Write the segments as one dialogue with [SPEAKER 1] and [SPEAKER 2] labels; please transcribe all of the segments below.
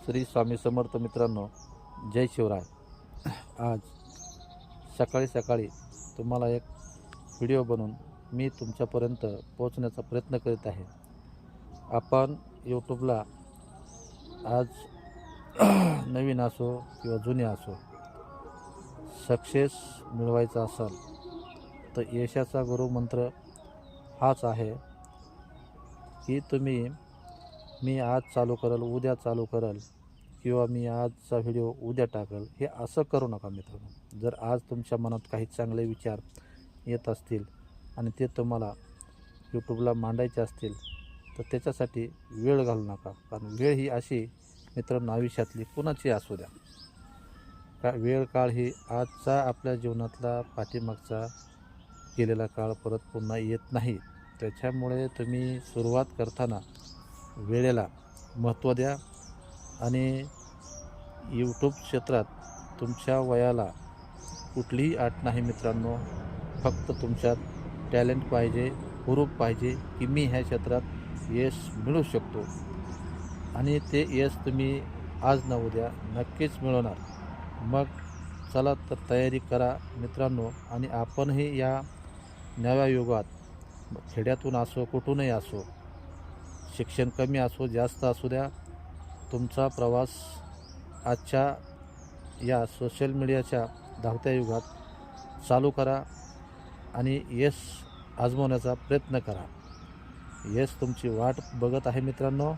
[SPEAKER 1] श्री स्वामी समर्थ मित्रांनो, जय शिवराय। आज सकाळी सकाळी तुम्हाला एक व्हिडिओ बनवून मी तुमच्यापर्यंत पोहोचण्याचा प्रयत्न करीत आहे। आपण यूट्यूबला आज नवीन असो किंवा जुने असो, सक्सेस मिळवायचा असेल तर यशाचा गुरुमंत्र हाच आहे की मी आज चालू करेल, उद्या चालू करेल किंवा मी आजचा व्हिडिओ उद्या टाकेल, हे असं करू नका मित्रांनो। जर आज तुमच्या मनात काही चांगले विचार येत असतील आणि ते तुम्हाला यूट्यूबला मांडायचे असतील तर त्याच्यासाठी वेळ घालू नका। कारण वेळ ही अशी मित्रांनो आयुष्यातली कुणाची असू द्या, का वेळ काळ ही आजचा आपल्या जीवनातला पाठीमागचा गेलेला काळ परत पुन्हा येत नाही। त्याच्यामुळे तुम्ही सुरुवात करताना वेळेला महत्त्व द्या आणि यूट्यूब क्षेत्रात तुमच्या वयाला कुठलीही अट नाही मित्रांनो। फक्त तुमच्यात टॅलेंट पाहिजे, हुरूप पाहिजे की मी ह्या क्षेत्रात यश मिळवू शकतो आणि ते यश तुम्ही आज न उद्या नक्कीच मिळवणार। मग चला तर तयारी करा मित्रांनो। आणि आपणही या नव्या युगात खेड्यातून असो कुठूनही असो, शिक्षण कमी असो जास्त असू द्या, तुमचा प्रवास आजच्या या सोशल मीडियाच्या धावत्या युगात चालू करा आणि यश आजमावण्याचा प्रयत्न करा। यश तुमची वाट बघत आहे मित्रांनो,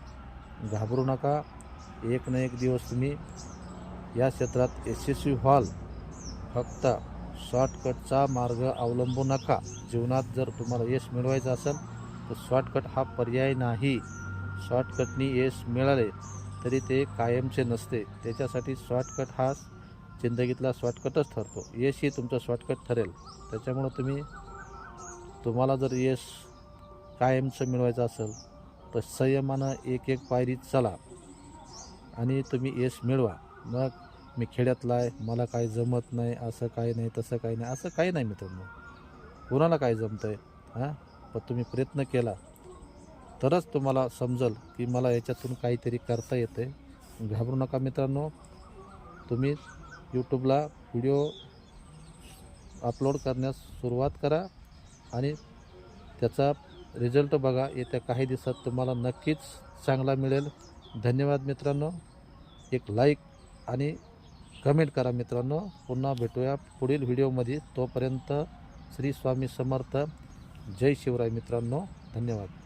[SPEAKER 1] घाबरू नका। एक ना एक दिवस तुम्ही या क्षेत्रात यशस्वी व्हाल। फक्त शॉर्टकटचा मार्ग अवलंबू नका। जीवनात जर तुम्हाला यश मिळवायचं असेल तर शॉर्टकट हा पर्याय नाही। शॉर्टकटनी यश मिळाले तरी ते कायमचे नसते। त्याच्यासाठी शॉर्टकट हा जिंदगीतला शॉर्टकटच ठरतो। यश ही तुमचं शॉर्टकट ठरेल। त्याच्यामुळं तुम्हाला जर यश कायमचं मिळवायचं असेल तर संयमानं एक एक पायरी चला आणि तुम्ही यश मिळवा। मग मी खेड्यातला आहे, मला काय जमत नाही, असं काही नाही, तसं काही नाही, असं काही नाही मित्रांनो। कोणाला काय जमतं आहे पण तुम्ही प्रयत्न केला तरच तुम्हाला समजेल की मला याच्यातून काहीतरी करता येतं आहे। घाबरू नका मित्रांनो। तुम्ही यूट्यूबला व्हिडिओ अपलोड करण्यास सुरुवात करा आणि त्याचा रिझल्ट बघा। येत्या काही दिवसात तुम्हाला नक्कीच चांगला मिळेल। धन्यवाद मित्रांनो। एक लाईक आणि कमेंट करा मित्रांनो। पुन्हा भेटूया पुढील व्हिडिओमध्ये। तोपर्यंत श्री स्वामी समर्थ, जय शिवराय मित्रांनो। धन्यवाद।